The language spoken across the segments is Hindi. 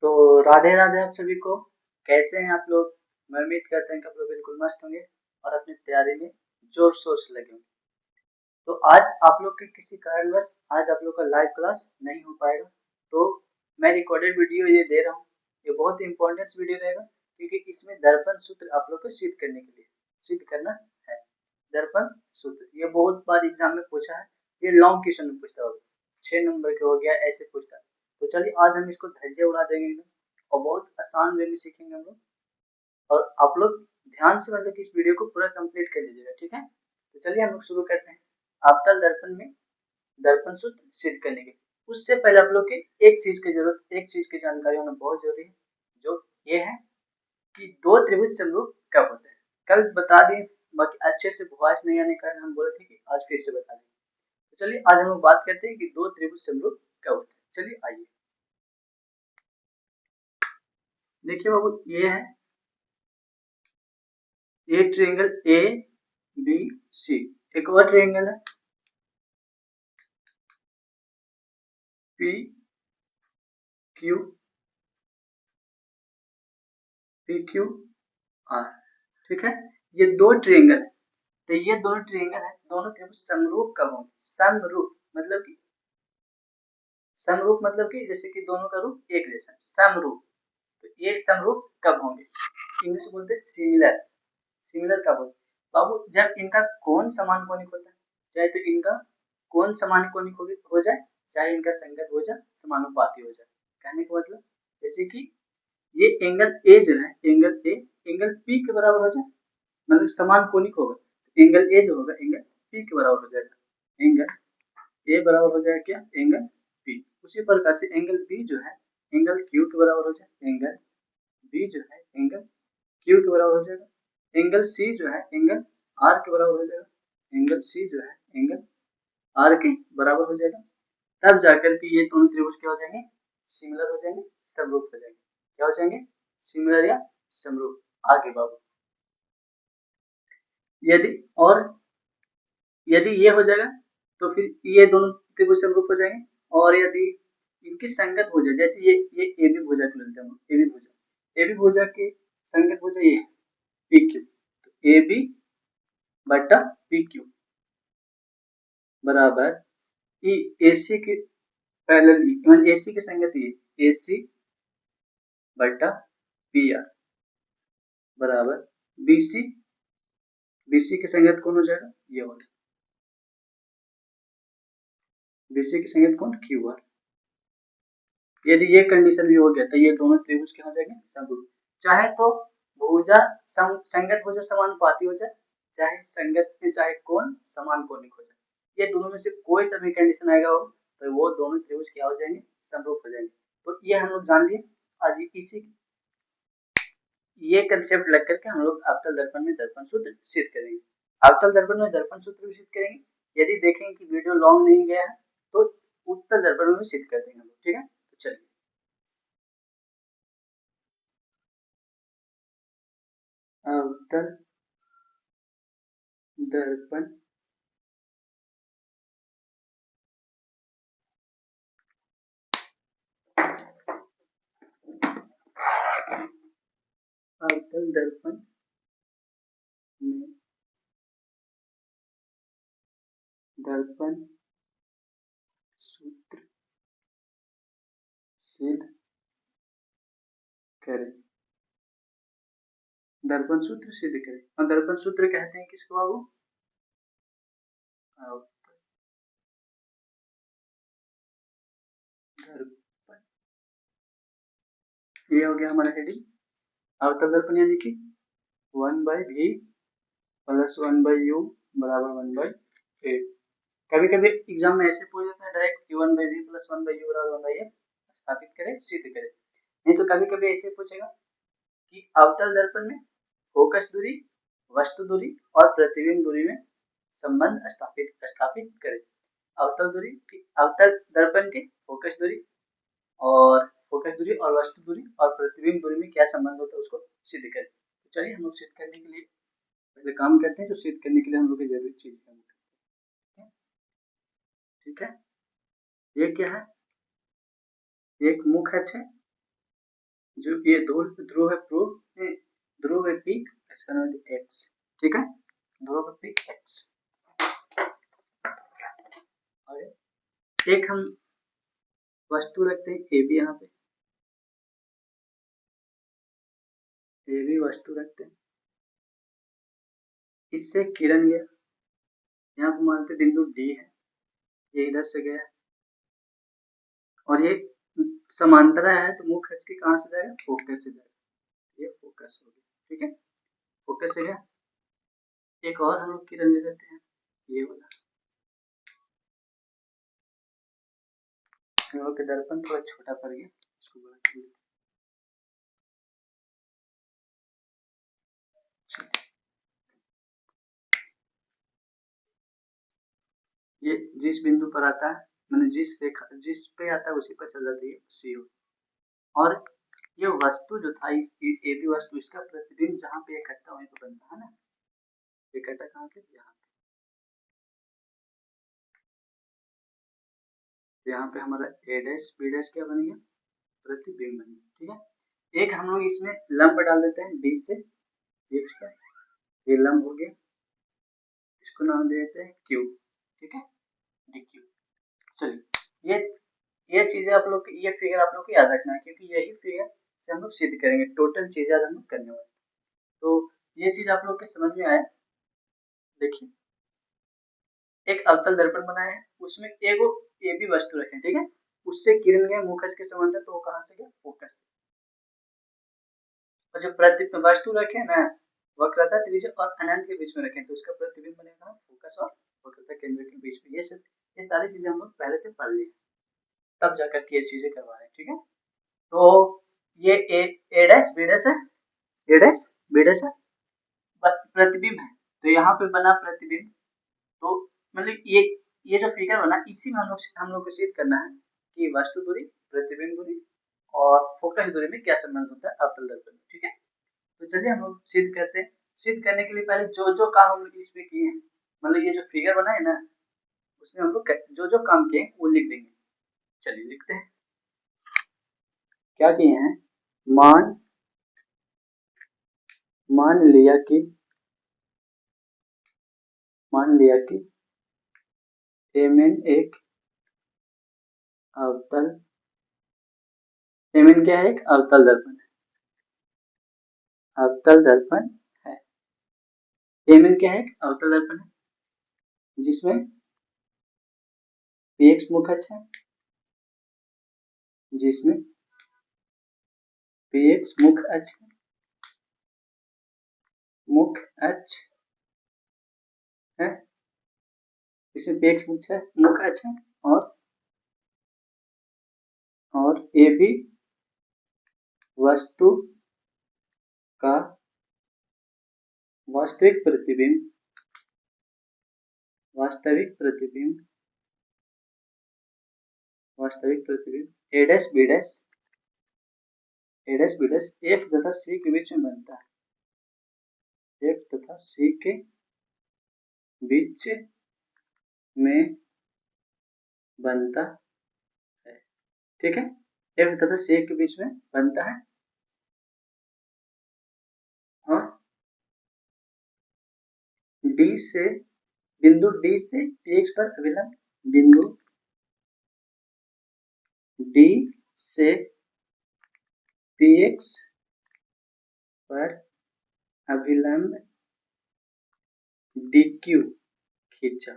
तो राधे राधे आप सभी को। कैसे हैं आप लोग? मैं उम्मीद करता हूँ कि आप लोग बिल्कुल मस्त होंगे और अपनी तैयारी में जोर शोर से लगे होंगे। तो आज आप लोग के किसी कारणवश आज आप लोग का लाइव क्लास नहीं हो पाएगा, तो मैं रिकॉर्डेड वीडियो ये दे रहा हूँ। ये बहुत ही इंपॉर्टेंट वीडियो रहेगा क्योंकि इसमें दर्पण सूत्र आप लोग को सिद्ध करने के लिए सिद्ध करना है। दर्पण सूत्र ये बहुत बार एग्जाम में पूछा है, ये लॉन्ग क्वेश्चन में पूछता होगा, 6 नंबर के हो गया, ऐसे पूछता है। तो चलिए आज हम इसको धज्जे उड़ा देंगे एकदम और बहुत आसान वे में सीखेंगे हम लोग। और आप लोग ध्यान से मतलब कि इस वीडियो को पूरा कंप्लीट कर लीजिएगा, ठीक है? तो चलिए हम लोग शुरू करते हैं अवतल दर्पण में दर्पण सूत्र सिद्ध करने के। उससे पहले आप लोग के एक चीज की जानकारी होना बहुत जरूरी है, जो ये है कि दो त्रिभुज समरूप कब होते हैं। कल बता दिए, बाकी अच्छे से वॉइस नहीं आने के कारण हम बोले थे कि आज फिर से बता दें। तो चलिए आज हम लोग बात करते हैं कि दो त्रिभुज समरूप कब होते हैं। चलिए आइए, देखिए बाबू, ये है ये ट्रायंगल ए बी सी। एक और ट्रायंगल है पी क्यू आर, ठीक है? ये दो ट्रायंगल है, तो ये दोनों ट्रायंगल है, दोनों त्रिभुज समरूप कब होंगे? समरूप मतलब कि जैसे कि दोनों का रूप एक जैसा, समरूप। तो ये समरूप कब होंगे? इंग्लिश बोलते हैं सिमिलर। सिमिलर कब होंगे बाबू? जब इनका कोण समान कोणिक होता है, चाहे तो इनका कोण समान कोणिक हो जाए, चाहे इनका संगत हो जाए, समानुपाती हो जाए। कहने का मतलब जैसे कि ये एंगल ए जो है, एंगल पी के बराबर हो जाए, मतलब समान कोणिक होगा, एंगल ए जो होगा एंगल पी के बराबर हो जाएगा। एंगल ए बराबर हो जाएगा क्या? Angle P. उसी प्रकार से एंगल बी जो है एंगल क्यू के बराबर हो जाए, एंगल बी जो है एंगल क्यू के बराबर हो जाएगा। एंगल सी जो है एंगल आर के बराबर हो जाएगा, एंगल सी जो है एंगल आर के बराबर हो जाएगा। तब जाकर के ये दोनों त्रिभुज क्या हो जाएंगे? सिमिलर हो जाएंगे, समरूप हो जाएंगे। क्या हो जाएंगे? सिमिलर या समरूप। आगे बाबू, यदि और यदि ये हो जाएगा तो फिर ये दोनों त्रिभुज समरूप हो जाएंगे। और यदि इनकी संगत हो जाए, जैसे ये ए बी भुजा को लेते हैं, ए बी भुजा के संगत हो जाए ये पी क्यू, तो ए बी बटा पी क्यू बराबर ए सी के पैरेलल ए सी के संगत ये ए सी बटा पी आर बराबर बी सी के संगत कौन हो जाएगा? ये वाला बीसी की संगत कौन? Q R. यदि ये कंडीशन भी हो गया तो ये दोनों त्रिभुज क्या हो जाएंगे? समरूप। चाहे तो भुजा संगत भुजा समानुपाती हो जाए, चाहे संगत चाहे कोण समान कोणिक हो जाए। ये दोनों में से कोई सा भी कंडीशन आएगा हो तो वो दोनों त्रिभुज क्या हो जाएंगे? समरूप हो जाएंगे। तो ये हम लोग जान लिए। आज इसी ये कंसेप्ट लग करके हम लोग अवतल दर्पण में दर्पण सूत्र सिद्ध करेंगे। अवतल दर्पण में दर्पण सूत्र भी सिद्ध करेंगे। यदि देखेंगे कि वीडियो लॉन्ग नहीं गया है तो उत्तल दर्पण में भी सिद्ध कर देंगे हम लोग, ठीक है? तो चलिए, अवतल दर्पण अवतल दर्पण में दर्पण सूत्र सिद्ध करें। दर्पण सूत्र सिद्ध करें। और दर्पण सूत्र कहते हैं किसको बाबू? दर्पण। ये हो गया हमारा हेडिंग। अवतल दर्पण यानी कि 1/v प्लस 1/u बराबर 1/a। कभी कभी एग्जाम में ऐसे पूछ जाता है डायरेक्ट कि 1/v प्लस 1/u बराबर 1/a स्थापित करें, सिद्ध करें। नहीं तो कभी कभी ऐसे पूछेगा कि अवतल दर्पण में फोकस दूरी, वस्तु दूरी और प्रतिबिंब दूरी में संबंध स्थापित करें। अवतल दूरी, अवतल दर्पण की फोकस दूरी और वस्तु दूरी और प्रतिबिंब दूरी में क्या संबंध होता है उसको सिद्ध करें। तो चलिए हम लोग सिद्ध करने के लिए पहले काम करते हैं, जो सिद्ध करने के लिए हम लोग की जरूरी चीज है। ठीक है, ये क्या है? एक मुख है जो ये ध्रुव है ध्रुव है पी, इसका नाम है एक्स, ठीक है, ध्रुव है पी एक्स। और एक हम वस्तु रखते हैं ए बी, यहाँ पे ए बी वस्तु रखते हैं, इससे किरण गया, यहाँ पे मानते बिंदु डी है, ये इधर से गया और ये समांतर है तो मुख्य अक्ष के कहाँ से जाएगा, फोकस से जाएगा, ये फोकस हो गया, ठीक है, फोकस से गया। एक और हम लोग किरण ले लेते हैं, ये वाला, हम लोग के दर्पण थोड़ा छोटा पड़ गया, इसको बड़ा कर लेते हैं। ये जिस बिंदु पर आता है, मैंने जिस रेखा जिस पे आता है उसी पर चल जाती है सी हो। और ये वस्तु जो था, ए बी वस्तु, इसका प्रतिबिंब जहाँ पे इकट्ठा वहीं पे बनता है ना, इकट्ठा कहाँ पे, यहाँ पे, तो यहाँ पे हमारा ए डैश बी डैश क्या बन गया, प्रतिबिंब बन गया, ठीक है। एक हम लोग इसमें लंब डाल देते हैं डी से एक्स पर, ये लंब हो गया, इसको नाम दे देते हैं क्यू, ठीक है, डी क्यू। चलिए ये चीजें आप लोग, ये फिगर आप लोग को याद रखना है, क्योंकि यही फिगर से हम लोग सिद्ध करेंगे, टोटल चीजें आज हम लोग करने वाले। तो ये चीज आप लोग के समझ में आया। देखिए एक अवतल दर्पण बनाया है, उसमें एगो ए बी वस्तु रखें, ठीक है, उससे किरण गया मुख के समांतर, तो वो कहाँ से गया, फोकस। और जो प्रति वस्तु रखे ना, वक्रता त्रिज्या और अनंत के बीच में रखें, तो उसका प्रतिबिंब बनेगा फोकस और वक्रता केंद्र के बीच में। ये सारी चीजें हम लोग पहले से पढ़ ली, तब जाकर के ये चीजें करवा रहे हैं, ठीक है। तो ये ए डैश बी डैश है, ए डैश बी डैश है, प्रतिबिंब है, तो यहाँ पे बना प्रतिबिंब। तो मतलब ये जो फिगर बना, इसी में हम लोग को सिद्ध करना है कि वस्तु दूरी, प्रतिबिंब दूरी और फोकस दूरी में क्या संबंध होता है अवतल दर्पण में, ठीक है। तो चलिए हम लोग सिद्ध करते हैं। सिद्ध करने के लिए पहले जो जो काम हम लोग इसमें किए हैं, मतलब ये जो फिगर बना है ना, उसमें हम लोग जो जो काम किए वो लिख देंगे। चलिए लिखते हैं, क्या किए हैं, मान मान लिया कि एमएन एक अवतल, एमएन क्या है, एक अवतल दर्पण है, अवतल दर्पण है। एमएन क्या है, एक अवतल दर्पण है, जिसमें पीएक्स मुख अक्ष है, जिसमें पीएक्स मुख अक्ष है, मुख अक्ष है, इसमें पीएक्स मुख अक्ष है, और ए बी वस्तु का वास्तविक प्रतिबिंब ए डैश बी डैश एफ तथा सी के बीच में बनता है, एफ तथा सी के बीच में बनता है, ठीक है, एफ तथा सी के बीच में बनता है। और डी से बिंदु डी से पीएक्स पर अभिलंब, बिंदु डी से पीएक्स पर अभिलंब डी क्यू खींचा,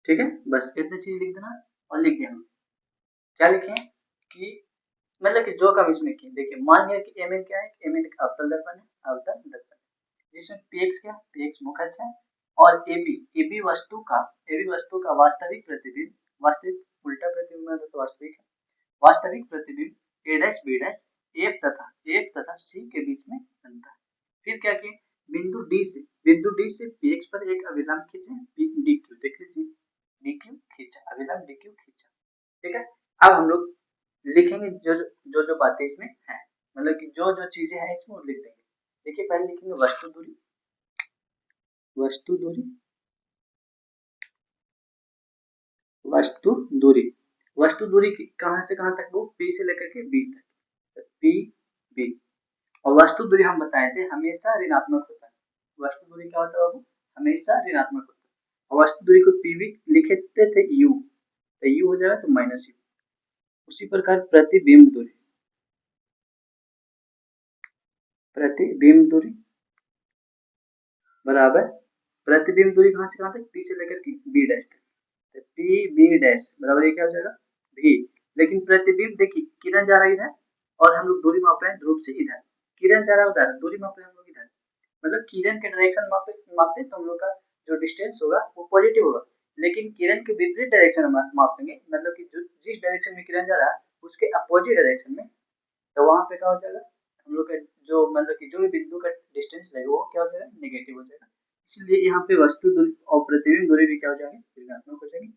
ठीक है। बस इतनी चीज लिख देना। और लिख दिया हम क्या लिखे कि मतलब कि जो काम इसमें किए, देखिए मान लिया कि एमएन क्या है, एमएन एक अवतल दर्पण है, अवतल दर्पण जिसमें पीएक्स क्या, पीएक्स मुख अक्ष है, और एबी वस्तु का वास्तविक प्रतिबिंब, वास्तविक उल्टा प्रतिबिंब है तो वास्तविक है, वास्तविक प्रतिबिंब ए डैश बी डैश एफ तथा सी के बीच में बनता है। फिर क्या किए, बिंदु डी से पीएक्स पर एक अभिलंब खींचे, डी क्यू, देख लीजिए डी क्यू खींचा, अभिलंब डी क्यू खींचा, ठीक है। अब हम लोग लिखेंगे जो बातें इसमें है, मतलब कि जो जो चीजें हैं इसमें लिख देंगे। देखिए पहले लिखेंगे वस्तु दूरी, वस्तु दूरी वस्तु दूरी कहाँ से कहाँ तक, वो P से लेकर के B तक, P B। और वस्तु दूरी हम बताए थे हमेशा ऋणात्मक होता है। वस्तु दूरी क्या होता है बाबू, हमेशा ऋणात्मक होता है। और वस्तु दूरी को PB लिखते थे U, तो U हो जाएगा तो -U। उसी प्रकार प्रतिबिंब दूरी, प्रतिबिंब दूरी बराबर प्रतिबिंब दूरी कहाँ से कहाँ तक, P से लेकर के B डैश तक, तो P B डैश बराबर ये क्या हो जाएगा V। लेकिन प्रतिबिंब देखिए किरण जा रहा है इधर और हम लोग दूरी माप रहे हैं ध्रुव से इधर, किरण जा रहा है उधर, दूरी माप रहे हैं हम लोग इधर, मतलब किरण के डायरेक्शन मापते तो हम लोग का जो डिस्टेंस होगा वो पॉजिटिव होगा। लेकिन किरण के विपरीत डायरेक्शन मापेंगे, मतलब कि जिस डायरेक्शन में किरण जा रहा है उसके अपोजिट डायरेक्शन में, तो वहां पे क्या हो जाएगा हम लोग का जो मतलब कि जो भी बिंदु का डिस्टेंस लगेगा वो क्या हो जाएगा, नेगेटिव हो जाएगा। इसलिए यहाँ पे वस्तु दूरी और प्रतिबिंब दूरी भी क्या हो जाएगी, ऋणात्मक हो जाएगी।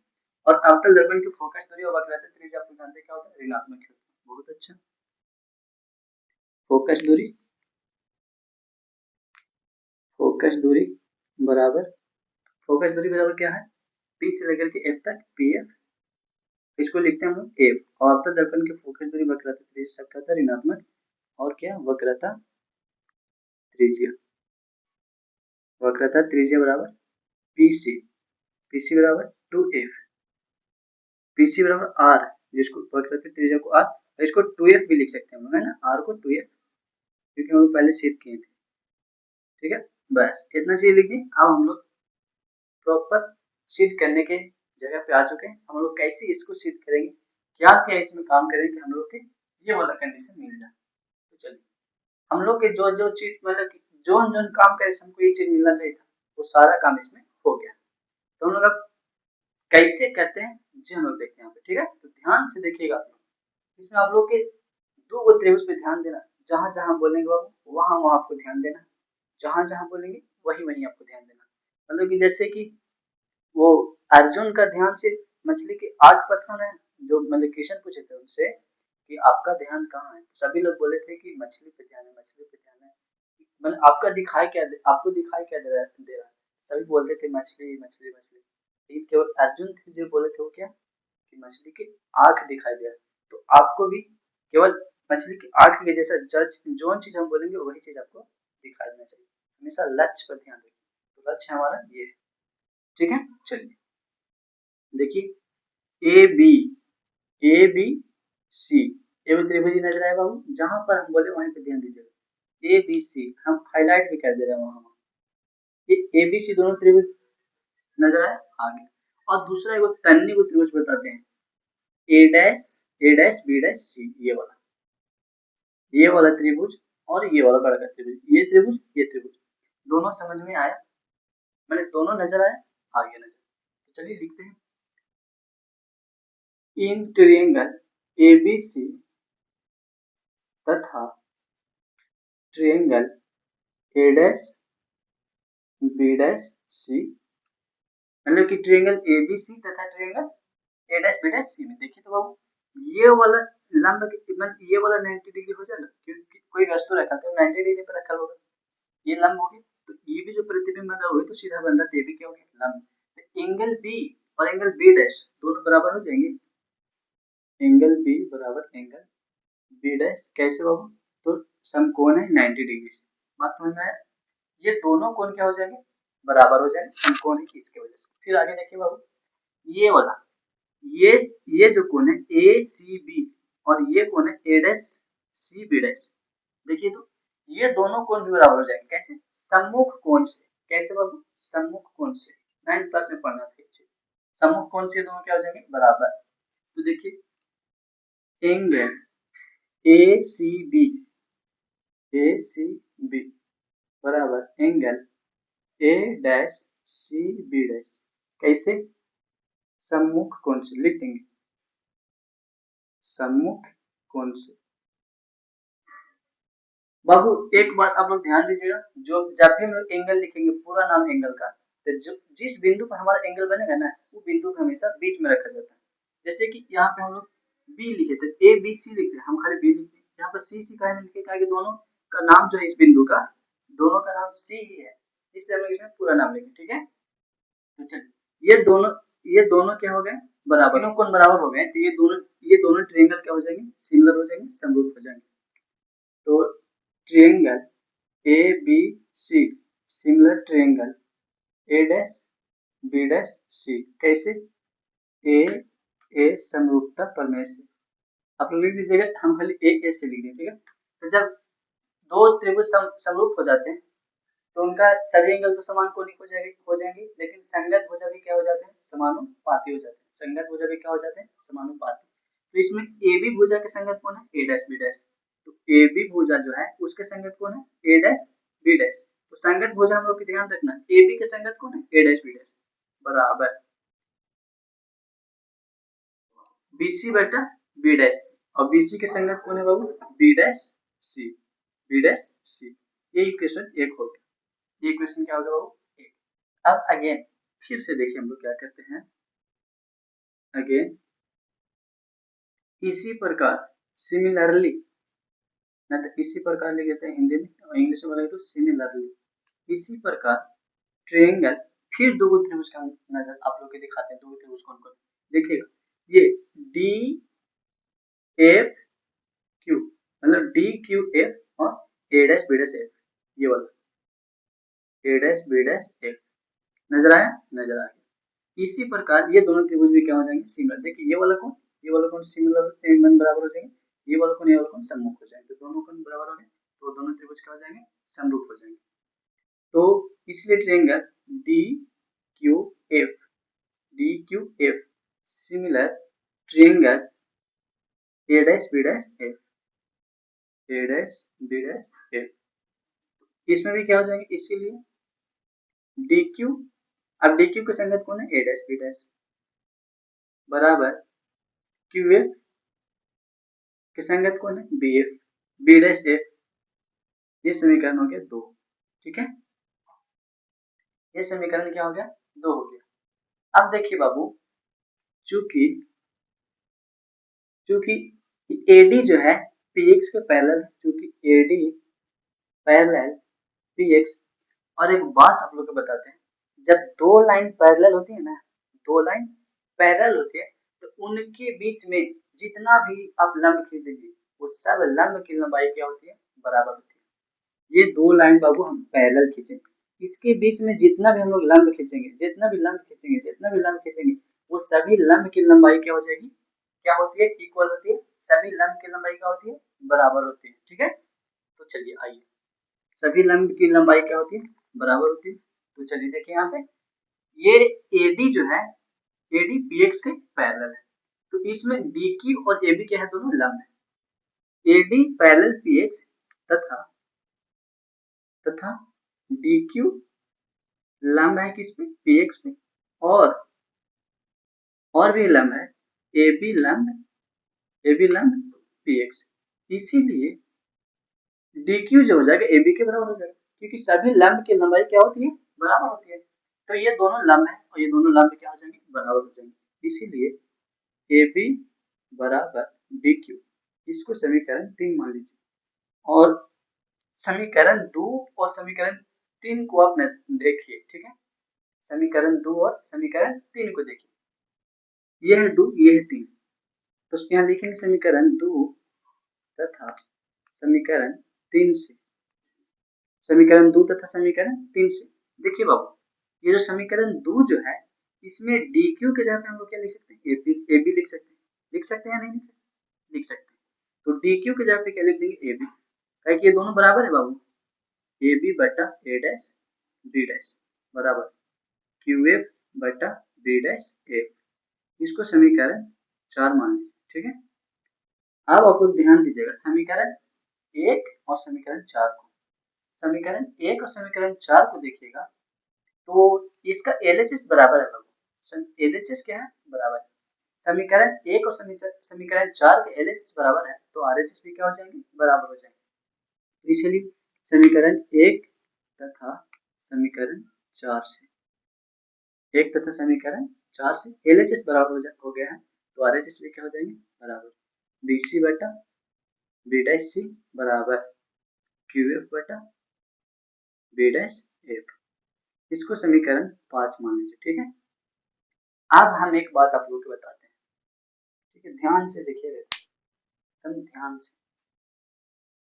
और अवतल दर्पण की फोकस दूरी और वक्रता त्रिज्या आप जानते हैं क्या होता है, ऋणात्मक। बहुत अच्छा। फोकस दूरी, फोकस दूरी बराबर, फोकस दूरी बराबर क्या है, P से लेकर के F तक PF, इसको लिखते हैं हम लोग F। और अवतल दर्पण की फोकस दूरी वक्रता त्रिज्या सब क्या होता है, ऋणात्मक। और क्या, वक्रता त्रिज्या, वक्रता त्रिज्या बराबर PC, PC बराबर 2F, PC बराबर R, जिसको वक्रता त्रिज्या को R, इसको 2F भी लिख सकते हैं हम लोग, है ना, R को 2F, क्योंकि हम लोग पहले सिद्ध किए थे। ठीक है, बस इतना चीज लिख दी। अब हम लोग प्रॉपर सिद्ध करने के जगह पे आ चुके हैं। हम लोग कैसे इसको सिद्ध करेंगे, क्या क्या इसमें काम करेंगे कि हम लोग के ये वाला कंडीशन मिल जाए। तो चलिए हम लोग के जो जो चीज मतलब कि जो जो काम करे हमको ये चीज मिलना चाहिए था, वो सारा काम इसमें हो गया। तो हम लोग अब कैसे करते हैं जी हम लोग देखते हैं यहाँ पे। ठीक है, तो ध्यान से देखिएगा आप लोग, इसमें आप लोग के दो गो त्रिभुज पे ध्यान देना, जहां जहां बोलेंगे बाबू वहां वहां आपको ध्यान देना, जहां जहां बोलेंगे वही वही आपको ध्यान देना। मतलब कि जैसे कि वो अर्जुन का ध्यान से मछली की आंख पर था ना, जो मतलब क्वेश्चन पूछे थे उनसे कि आपका ध्यान कहाँ है, सभी लोग बोले थे कि मछली पे ध्यान है, मछली पे ध्यान है। मतलब आपका दिखाई क्या आपको दिखाई क्या दे रहा है, सभी बोलते थे मछली मछली मछली, लेकिन केवल अर्जुन थे जो बोले थे वो क्या, कि मछली की आंख दिखाई दे रहा है। तो आपको भी केवल मछली की आंख के जैसा जज जो चीज हम बोलेंगे वही चीज आपको दिखाई देना चाहिए। हमेशा लक्ष्य पर ध्यान रखिए, तो लक्ष्य हमारा ये है। ठीक है, चलिए देखिए ए बी सी, ए बी त्रिभुज नजर आएगा बाबू, जहां पर हम बोले वहीं पे ध्यान दीजिएगा। ए बी सी हम हाईलाइट भी कर दे रहे हैं वहां, ये ए बी सी दोनों त्रिभुज नजर आए आगे। और दूसरा एक तन्नी को त्रिभुज बताते हैं, ए डैश बी डैश सी, ये वाला त्रिभुज और ये वाला बड़ा का त्रिभुज, ये त्रिभुज दोनों समझ में आया, मैंने दोनों नजर आए आगे नजर। तो चलिए लिखते हैं, इन ट्रायंगल एबीसी तथा triangle A dash B dash C, मतलब कि ट्रायंगल एबीसी तथा triangle A dash B dash C में देखिए तो बाबू ये वाला लंब मतलब ये वाला 90 डिग्री हो जाएगा, क्योंकि कोई वस्तु रखा तो 90 डिग्री पर रखा होगा, ये लंब हो गया। तो ये भी जो प्रतिबिंब लगा हुआ है तो सीधा बन रहा है, ये भी क्या हो गया लंब। तो एंगल बी और एंगल बी डैश दोनों बराबर हो जाएंगे, एंगल बी बराबर एंगल बी डैश कैसे बाबू, तो समकोण है 90 डिग्री से, बात समझ में आया। ये दोनों कोण क्या हो जाएंगे, बराबर हो जाएंगे, समकोण है इसके वजह से। फिर आगे देखिए बाबू, ये वाला ये जो कोण है ए सी बी और ये कोण है A dash C B dash, देखिए तो ये दोनों कोण भी बराबर हो जाएंगे, कैसे, सम्मुख कोण से। कैसे बाबू, सम्मुख कोण से, 9th क्लास में पढ़ना था, सम्मुख कोण से दोनों क्या हो जाएंगे बराबर। तो देखिए एंगल ए सी बी बराबर angle A dash C B dash, कैसे, सम्मुख कोण से लिख देंगे, सम्मुख कोण से। बाबू एक बात आप लोग ध्यान दीजिएगा, जो जब भी हम लोग एंगल लिखेंगे पूरा नाम एंगल का, तो जो जिस बिंदु पर हमारा एंगल बनेगा ना वो बिंदु को हमेशा बीच में रखा जाता है। जैसे कि यहाँ पे हम लोग बी लिखे थे, ए बी सी लिखते हैं, हम खाली बी लिखते हैं, यहाँ पर सी सी कहने लिखे क्या, दोनों का नाम जो है इस बिंदु का, दोनों का नाम सी ही है, इसलिए हम लोग इसमें पूरा नाम लिखे। ठीक है, तो चलिए ये दोनों क्या हो गए बराबर, तीनों कोण बराबर हो गए तो ये दोनों ट्रायंगल क्या हो जाएंगे, सिमिलर हो जाएंगे, समरूप हो जाएंगे। तो triangle A B C similar triangle A dash B dash C, कैसे, ए समरूपता प्रमेय से। आप लोग लिख दीजिएगा, हम खाली ए से लिख दें, ठीक है। तो जब दो त्रिभुज समरूप हो जाते हैं तो उनका सभी एंगल तो समान कोणिक हो जाएंगे, लेकिन संगत भुजा भी क्या हो जाते हैं, समानुपाती हो जाते हैं। संगत भुजा भी क्या हो जाते हैं, समानुपाती। तो इसमें ए बी भुजा के संगत कौन है, ए डैश बी डैश। तो ए बी भुजा जो है उसके संगत कौन है, ए डैश बी डैश। तो संगत भुजा हम लोग को ध्यान रखना, ए बी के संगत कौन है, ए डैश बी डैश बराबर बीसी बटा बी डैश सी। और बीसी के संगत कौन है बाबू, B dash C, B dash सी। ये इक्वेशन एक हो गया, ये इक्वेशन क्या होगा बाबू, एक। अब अगेन फिर से देखिए हम लोग क्या करते हैं, अगेन इसी प्रकार सिमिलरली, मैं तो इसी प्रकार लिख देते हैं हिंदी में, और इंग्लिश में बोलेंगे तो सिमिलरली। इसी प्रकार ट्रायंगल, फिर दो त्रिभुज का नजर आप लोग के दिखाते हैं, दो त्रिभुज कौन कौन, देखिएगा ये डी एफ क्यू, मतलब डी क्यू एफ और ए डैश बी डैश एफ, ये वाला ए डैश बी डैश एफ, नजर आया, नजर आ गया। इसी प्रकार ये दोनों त्रिभुज भी क्या हो जाएंगे, सिमिलर। देखिए ये वाला कौन, ये वाला कौन सिमिलर मन बराबर हो जाएंगे, ये वाला कौन, ये वाला कौन सम्मुख हो जाएंगे, तो दोनों कौन बराबर हो गए, तो दोनों त्रिभुज क्या हो जाएंगे, समरूप हो जाएंगे। तो इसलिए triangle D Q F, D Q F similar triangle A dash B dash F, A dash B dash F, इसमें भी क्या हो जाएंगे, इसीलिए डी क्यू, अब डी क्यू के संगत कौन है, ए डैश बी डैश बराबर क्यू एफ के संगत कौन है, B F, B dash F. ये समीकरण हो गया दो, ठीक है, ये समीकरण क्या हो गया, दो हो गया। अब देखिए बाबू, चूंकि चूंकि एडी जो है पीएक्स के पैरेलल, चूंकि एडी पैरेलल पीएक्स, और एक बात आप लोग को बताते हैं, जब दो लाइन पैरेलल होती है ना, दो लाइन पैरेलल होती है, तो उनके बीच में जितना भी आप लंब खींच दीजिए, वो सब लंब की लंबाई क्या होती है, बराबर होती है। ये दो लाइन बाबू हम पैरेलल खींचेंगे, इसके बीच में जितना भी हम लोग लंब खींचेंगे, जितना भी लंब खींचेंगे, जितना भी लंब खींचेंगे, वो सभी लंब की लंबाई क्या हो जाएगी, क्या होती है, इक्वल होती है। सभी लंब की लंबाई क्या होती है, बराबर होती है, ठीक है। तो चलिए आइए, सभी लंब की लंबाई क्या होती है, बराबर होती है। तो चलिए देखिए यहाँ पे, ये एडी जो है, एडी पीएक्स के पैरेलल है, तो इसमें डीक्यू और एबी क्या है, दोनों लंब है। एडी पैरेलल पीएक्स तथा तथा डीक्यू लंब है किस पे, पीएक्स पे, और भी लंब है, एबी लंब पीएक्स। इसीलिए डीक्यू जो हो जाएगा एबी के बराबर हो जाएगा, क्योंकि सभी लंब की लंबाई क्या होती है, बराबर होती है। तो ये दोनों लंब है और ये दोनों लंब क्या हो जाएंगे, बराबर हो जाएंगे। इसीलिए ए बी बराबर डी क्यू, इसको समीकरण 3 मान लीजिए, और समीकरण 2 और समीकरण 3 को आप देखिए, ठीक है। समीकरण 2 और समीकरण 3 को देखिए, यह है 2, यह है 3, तो यहाँ लिखेंगे समीकरण 2 तथा समीकरण 3 से, समीकरण 2 तथा समीकरण 3 से। देखिए बाबू, ये जो समीकरण 2 जो है, इसमें डी क्यू के जगह पे हम लोग क्या लिख सकते हैं, ए बी लिख सकते हैं या नहीं लिख सकते। तो डी क्यू के जगह पे क्या लिख देंगे, ए बी, क्योंकि ये दोनों बराबर है बाबू, ए बी बटा ए डैश बी डैश बराबर क्यू एफ बटा बी डैश एफ, इसको समीकरण 4 मान लीजिए, ठीक है। अब आप लोग ध्यान दीजिएगा समीकरण 1 और समीकरण 4 को, समीकरण 1 और समीकरण 4 को देखिएगा, तो इसका एलएचएस बराबर है बाबू, एलएचएस क्या है, बराबर है। समीकरण 1 और समीकरण 4 के एलएचएस बराबर है, तो आरएचएस भी क्या हो जाएंगे, बराबर हो जाएंगे। तो इसलिए समीकरण 1 तथा समीकरण 4 से, 1 तथा समीकरण 4 से एलएचएस बराबर हो गया है, तो आरएचएस भी क्या हो जाएंगे, बराबर बीसी बटा बी डैश सी बराबर क्यूएफ बटा बी डैश एफ, इसको समीकरण 5 मान लीजिए, ठीक है। अब हम एक बात आप लोगों को बताते हैं, ध्यान से देखिएगा, एकदम ध्यान से।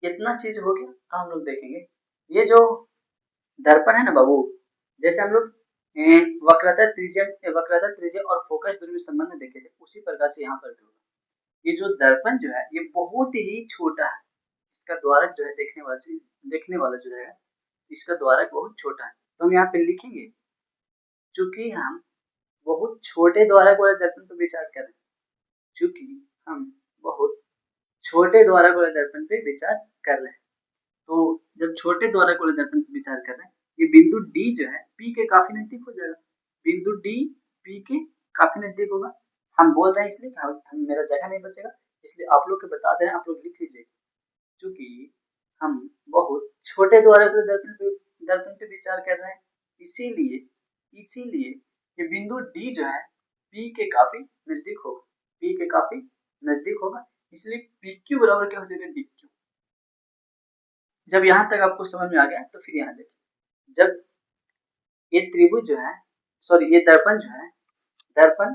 कितना चीज हो गया तो हम लोग देखेंगे। ये जो दर्पण है ना बाबू, जैसे हम लोग वक्रता त्रिज्या और फोकस दूरी में संबंध देखे थे, उसी प्रकार से यहाँ पर भी होगा। ये जो दर्पण जो है ये बहुत ही छोटा है, इसका द्वारक जो है देखने वाला जो है इसका द्वारक बहुत छोटा है। तो हम यहाँ पे लिखेंगे, चूंकि हम बहुत छोटे द्वारक वाले दर्पण पर विचार कर रहे हैं, चूंकि हम बहुत छोटे द्वारक वाले दर्पण पे विचार कर रहे हैं, तो जब छोटे द्वारक वाले दर्पण पे विचार कर रहे हैं, ये बिंदु D जो है P के काफी नजदीक हो जाएगा। बिंदु D P के काफी नजदीक होगा। हम बोल रहे हैं इसलिए हम मेरा जगह नहीं बचेगा, इसलिए आप लोग को बता दे रहे हैं, आप लोग लिख लीजिए। क्योंकि हम बहुत छोटे द्वारक वाले दर्पण पे विचार कर रहे हैं, इसीलिए ये बिंदु D जो है P के काफी नजदीक होगा, P के काफी नजदीक होगा, इसलिए PQ बराबर क्या हो जाएगा, DQ। जब यहाँ तक आपको समझ में आ गया तो फिर यहाँ देखिए, जब ये त्रिभुज जो है ये दर्पण जो है, दर्पण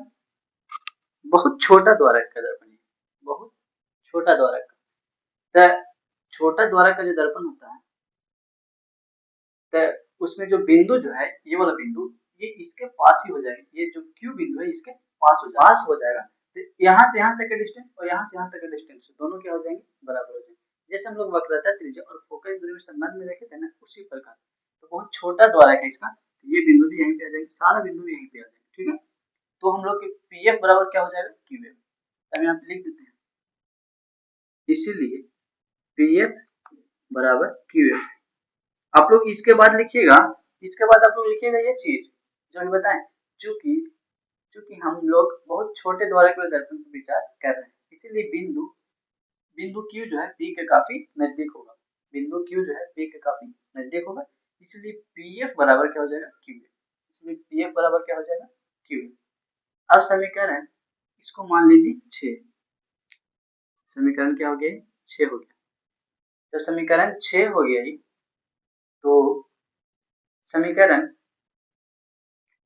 बहुत छोटा द्वारक का दर्पण है, बहुत छोटा द्वारक का। तो छोटा द्वारक का जो दर्पण होता है, तो उसमें जो बिंदु जो है ये वाला बिंदु, ये इसके पास ही हो जाएगा, ये जो Q बिंदु है इसके पास हो जाएगा। तो यहाँ से यहाँ तक का डिस्टेंस और यहाँ से यहाँ तक का डिस्टेंस दोनों क्या हो जाएंगे, बराबर हो जाएंगे। जैसे हम लोग वक्रता त्रिज्या और फोकस दूरी में संबंध में देखे थे ना, उसी प्रकार। तो बहुत छोटा द्वारक है इसका, तो ये बिंदु भी यहीं पे आ जाएंगे, सारा बिंदु भी यहीं पे आ जाएंगे, ठीक है। तो हम लोग PF बराबर क्या हो जाएगा, QF। अब यहाँ पे लिख देते हैं, इसीलिए PF बराबर QF। आप लोग इसके बाद लिखिएगा, ये चीज जो हम बताएं, चूंकि हम लोग बहुत छोटे द्वारक वाले दर्पण पर विचार कर रहे हैं, इसीलिए बिंदु Q जो है P के काफी नजदीक होगा, बिंदु Q जो है P के काफी नजदीक होगा, इसलिए PF बराबर क्या हो जाएगा, QF। इसलिए PF बराबर क्या हो जाएगा, QF। अब समीकरण इसको मान लीजिए 6, समीकरण क्या हो गया, 6 हो गया। जब समीकरण 6 हो गया ही, तो समीकरण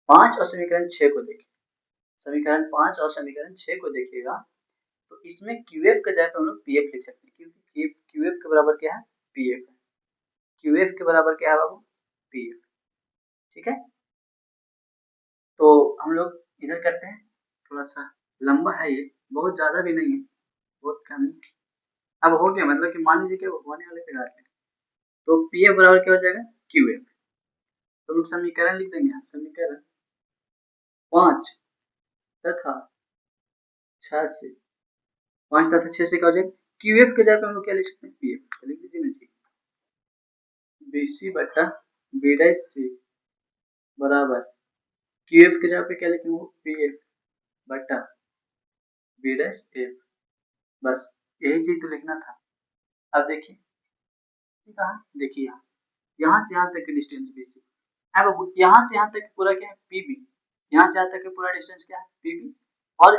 5 और समीकरण 6 को देखिए, समीकरण 5 और समीकरण 6 को देखिएगा, तो इसमें QF के जगह पे हम लोग PF लिख सकते हैं, क्योंकि QF के बराबर क्या है, PF है। QF के बराबर क्या है बाबू, PF, ठीक है। तो हम लोग इधर करते हैं, थोड़ा सा लंबा है ये, बहुत ज्यादा भी नहीं है, बहुत कम है। अब हो गया, मतलब कि मान लीजिए कि होने वाले पे गाते हैं, तो PF बराबर क्या हो जाएगा, QF। तो लोग समीकरण लिख देंगे, समीकरण 5 तथा 6 से 5 तथा 6 से क्या हो जाएगा, QF के जगह पे हम लोग क्या लिख सकते हैं, PF। लिख दीजिए ना जी, BC बटा B' बराबर QF के जगह पे क्या लिखेंगे, PF बटा B', बस यही चीज तो लिखना था। अब देखिए कहा, देखिए यहाँ से यहाँ तक की डिस्टेंस BC, अब यहाँ से यहाँ तक पूरा क्या है, PB। यहाँ से यहाँ तक का पूरा डिस्टेंस क्या है, PB। और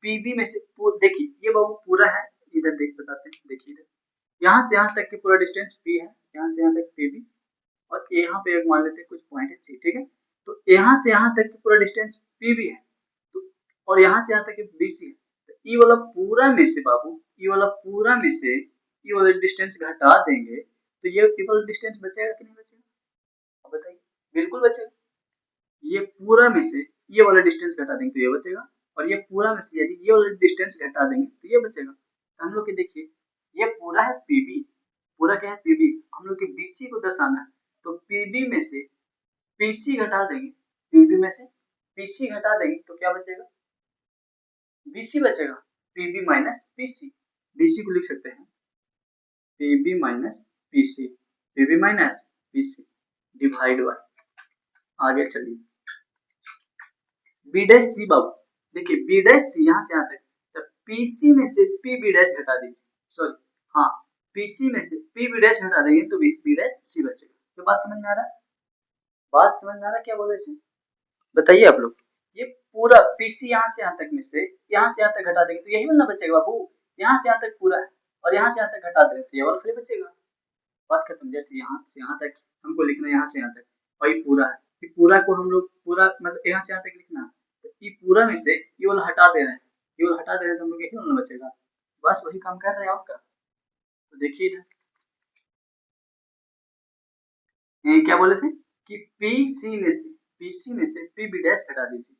PB में से देखिए ये बाबू पूरा है, इधर देख बताते हैं, देखिए इधर यहाँ से यहाँ तक की पूरा डिस्टेंस P है, यहाँ से यहाँ तक PB, और यहाँ पे एक मान लेते हैं कुछ पॉइंट है C, ठीक है। तो यहाँ से यहाँ तक की पूरा डिस्टेंस PB है, तो और यहाँ से यहाँ तक BC है, तो ये वाला पूरा में से बाबू, ये वाला पूरा में से ये वाला डिस्टेंस घटा देंगे, तो ये केवल डिस्टेंस बचेगा कि नहीं बचेगा, अब बताइए, बिल्कुल बचेगा। ये पूरा में से ये वाला डिस्टेंस घटा देंगे तो ये बचेगा, और ये पूरा में से यदि ये वाला डिस्टेंस घटा देंगे तो ये बचेगा। तो हम लोग के देखिए ये पूरा है PB, पूरा क्या है PB, हम लोग के BC को दर्शाना है, तो PB में से PC घटा देंगे, PB में से PC घटा देंगे तो क्या बचेगा, BC बचेगा, PB माइनस PC। BC को लिख सकते हैं PB minus PC, PB minus PC divide by, आगे चलिए B' बाबू, देखिए B' यहाँ से यहाँ तक, तो PC में से PB' घटा दीजिए, सॉरी हाँ, PC में से PB' हटा देंगे तो B' बचेगा। तो बात समझ में आ रहा है, बात समझ में आ रहा है, क्या बोले इसे बताइए आप लोग। ये पूरा PC यहाँ से यहाँ तक में से यहाँ से यहाँ तक घटा देंगे तो यही वाला बचेगा बाबू, यहाँ से यहाँ तक पूरा है और यहाँ से यहाँ तक घटा देंगे तो ये वाला खाली बचेगा, बात खत्म। जैसे यहाँ से यहाँ तक हमको लिखना है, यहाँ से यहाँ तक, और ये पूरा है, ये पूरा को हम लोग पूरा मतलब यहाँ से यहाँ तक लिखना है, तो ये पूरा में से ये वाला हटा दे रहे हैं, केवल हटा दे रहे तो हम लोग यही होना बचेगा, बस वही काम कर रहे हैं आपका। तो देखिए इधर क्या बोले थे कि पीसी में से पी बी डैश हटा दीजिए,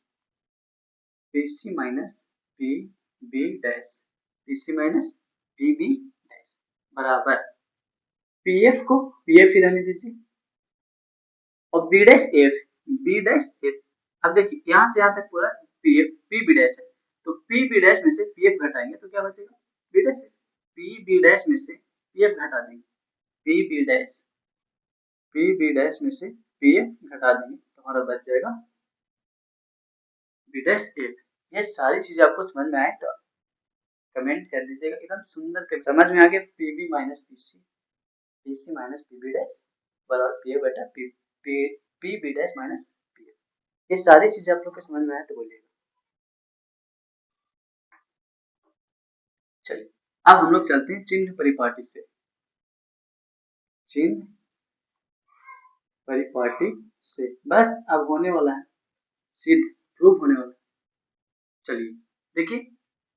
PC minus P B dash, PC minus P B dash बराबर पीएफ को पीएफ ही रहने दीजिए और B dash F, B dash F. अब देखिए यहाँ से यहाँ तक पूरा पीएफ पी बी डैश है, तो पी बी डैश में से पीएफ घटाएंगे तो क्या बचेगा, B dash. P B dash में से पीएफ घटा देंगे, P B dash, P B dash में से पीएफ घटा देंगे तो हमारा बच जाएगा बी डैश एफ। ये सारी चीजें आपको समझ में आए तो कमेंट कर दीजिएगा, एकदम सुंदर कर समझ में आ गया। PB minus PC, PC minus PB dash बराबर पीएफ बटा P B dash minus PF. ये सारी चीजें आप लोग को समझ में आए तो बोलिएगा। चलिए अब हम लोग चलते हैं चिन्ह परिपाटी से, चिन्ह परिपाटी से बस अब होने वाला है, सिद्ध प्रूफ होने वाला है। चलिए देखिए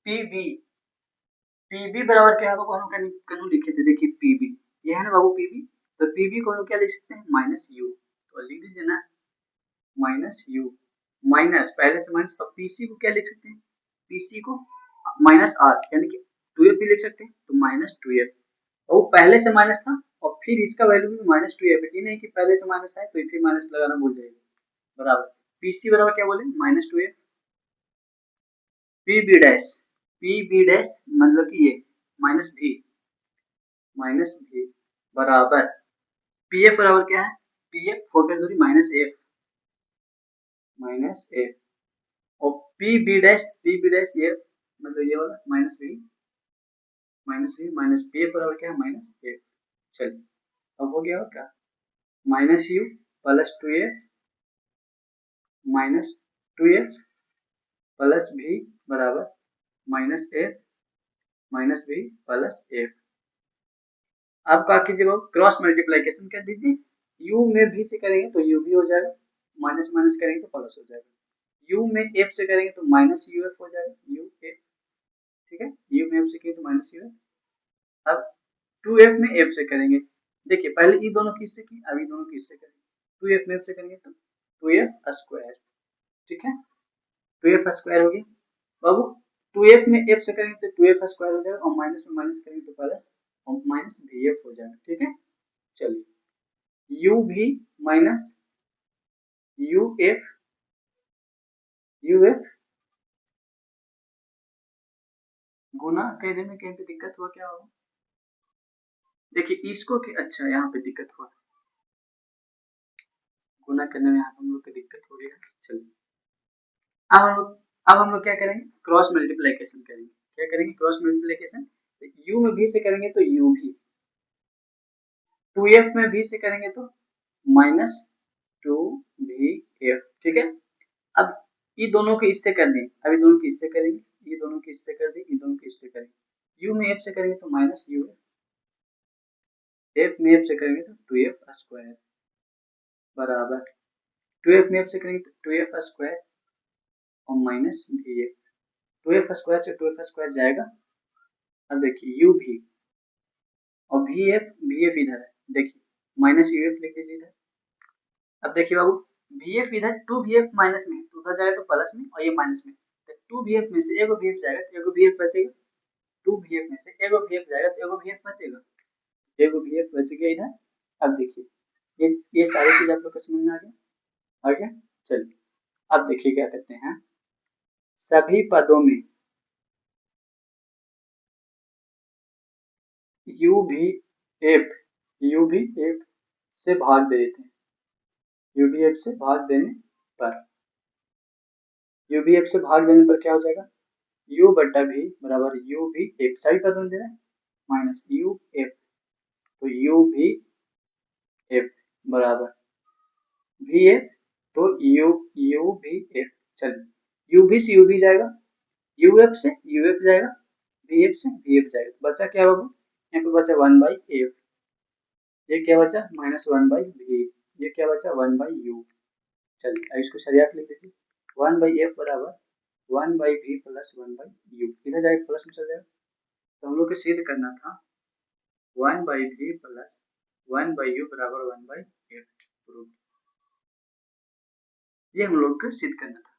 पीबी, पीबी बराबर क्या है बाबू, हम कनु लिखे थे, देखिए पीबी ये है ना बाबू पीबी, तो पीबी को हम लोग क्या लिख सकते हैं माइनस यू, तो लिख दीजिए ना माइनस यू, माइनस पहले से माइनस, अब पीसी को क्या लिख सकते हैं, पीसी को माइनस आर यानी कि 2f भी लिख सकते हैं, तो माइनस 2f, और वो पहले से माइनस था और फिर इसका वैल्यू भी माइनस 2f है, ये नहीं कि पहले से माइनस है तो फिर माइनस लगाना भूल जाएगा बराबर पीसी बराबर क्या बोले minus 2f, P B dash, P B dash मतलब कि ये माइनस भी बराबर पीएफ बराबर क्या है, पीएफ फोर दूरी माइनस एफ और पी बी डैश ये मतलब ये वाला माइनस भी माइनस पीएफ बराबर क्या है माइनस एफ। चलिए अब हो गया क्या, minus you plus 2f minus 2f plus भी बराबर माइनस भी प्लस एफ। अब क्या कीजिए क्रॉस मल्टीप्लिकेशन कर दीजिए, u में भी से करेंगे तो u भी हो जाएगा, माइनस माइनस करेंगे तो प्लस हो जाएगा, u में f से करेंगे तो माइनस यू एफ हो जाएगा, यू एफ ठीक है, u में f से करेंगे तो माइनस यू एफ। अब 2f में f से करेंगे, देखिए पहले ये दोनों किससे की, अभी दोनों किससे करेंगे, 2f में f से करेंगे तो 2f स्क्वायर ठीक है, 2f स्क्वायर हो गया बाबू, 2f में f से करेंगे तो 2f स्क्वायर हो जाएगा और माइनस में माइनस करेंगे तो प्लस और माइनस vf हो जाएगा ठीक है। चलिए u भी माइनस uf गुना कह देने कहीं पे दिक्कत हुआ क्या होगा, देखिए इसको कि अच्छा यहाँ पे दिक्कत हुआ, गुना करने में हम लोग को दिक्कत हो रही है। चलिए अब हम लोग क्या करेंगे क्रॉस मल्टीप्लिकेशन करेंगे, क्या करेंगे क्रॉस मल्टीप्लिकेशन, u में भी से करेंगे तो u भी, 2f में भी से करेंगे तो माइनस 2vf ठीक है। अब ये दोनों के इससे कर दें, अभी दोनों के इससे करेंगे, ये दोनों के इससे कर दें, ये दोनों के इससे करेंगे, u में f से करेंगे तो माइनस uf, f में f से करेंगे तो 2f स्क्वायर बराबर 2f में f से करेंगे तो 2f स्क्वायर और माइनस vf, 2f स्क्वायर से 2f स्क्वायर जाएगा। अब देखिए u भी और vf इधर है, देखिए माइनस uf लिख दीजिए इधर। अब देखिए बाबू vf इधर 2vf माइनस में तो उधर जाएगा तो प्लस में और ये माइनस में, तो 2vf में से एगो vf जाएगा तो एगो vf बचेगा, 2vf में से एगो vf जाएगा तो एगो vf बचेगा, एगो vf बच गया इधर। अब देखिए ये सारी चीज आप लोग को समझ में आ गया। चलिए अब देखिए क्या करते हैं, सभी पदों में u भी f से भाग दे देते हैं, u भी f से भाग देने पर, u भी f से भाग देने पर क्या हो जाएगा, u बटा भी बराबर u भी f, सभी पदों में दे रहे हैं माइनस u f, तो u भी f बराबर भी f, तो u भी f। चलिए u भी से u भी जाएगा, uf से uf जाएगा, vf से vf जाएगा, तो बचा क्या बाबू, यहाँ पे बचा 1/f, ये क्या बचा माइनस 1/v, ये क्या बचा 1/u। चलिए अब इसको सरिया के लिख दीजिए, 1/f बराबर 1/v प्लस 1/u, इधर जाके प्लस में चल जाएगा। तो हम लोग को सिद्ध करना था 1/v प्लस 1/u बराबर 1/f, ये हम लोग को सिद्ध करना था।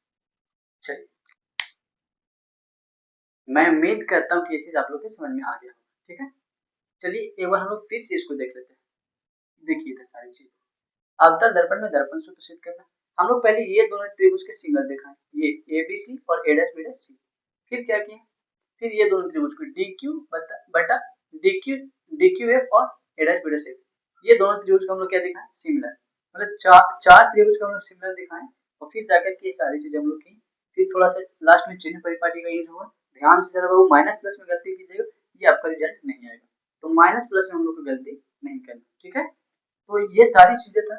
चलिए, मैं उम्मीद करता हूँ कि ये चीज आप लोग के समझ में आ गया होगा, ठीक है। चलिए एक बार हम लोग फिर से इसको देख लेते हैं। देखिए इधर सारी चीज अवतल दर्पण में दर्पण सूत्र सिद्ध करना। हम लोग पहले ये दोनों त्रिभुज के सिमिलर दिखाएं, ये ABC और A', फिर क्या किए, फिर ये दोनों त्रिभुज को DQ बटा DQF और A', ये दोनों त्रिभुज को हम लोग क्या दिखाएं, सिमिलर, मतलब चार त्रिभुज को हम लोग सिमिलर दिखाएं और फिर जाकर के सारी चीजें हम लोग की। फिर थोड़ा सा लास्ट में चिन्ह परिपाटी का यूज हुआ, ध्यान से जरा वो माइनस प्लस में गलती कीजिएगा, ये आपका रिजल्ट नहीं आएगा, तो माइनस प्लस में हम लोग को गलती नहीं करना, ठीक है। तो ये सारी चीजें था,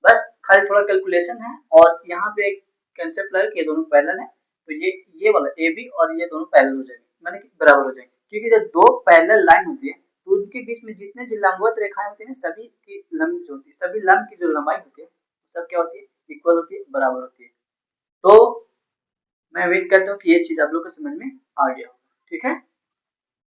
बस खाली थोड़ा कैलकुलेशन है और यहाँ पे एक कंसेप्ट लगा कि ये दोनों पैरेलल है, तो ये वाला AB और ये दोनों पैरेलल हो जाएंगे, माने कि बराबर हो जाएंगे, क्योंकि जब दो पैरेलल लाइन होती है तो उनके बीच में जितने जो लंबवत रेखाएं होती है ना, सभी की लंब जो होती है, सभी लंब की जो लंबाई होती है सब क्या होती है, इक्वल होती है, बराबर होती है। तो मैं उम्मीद करता हूँ कि ये चीज आप लोग को समझ में आ गया, ठीक है।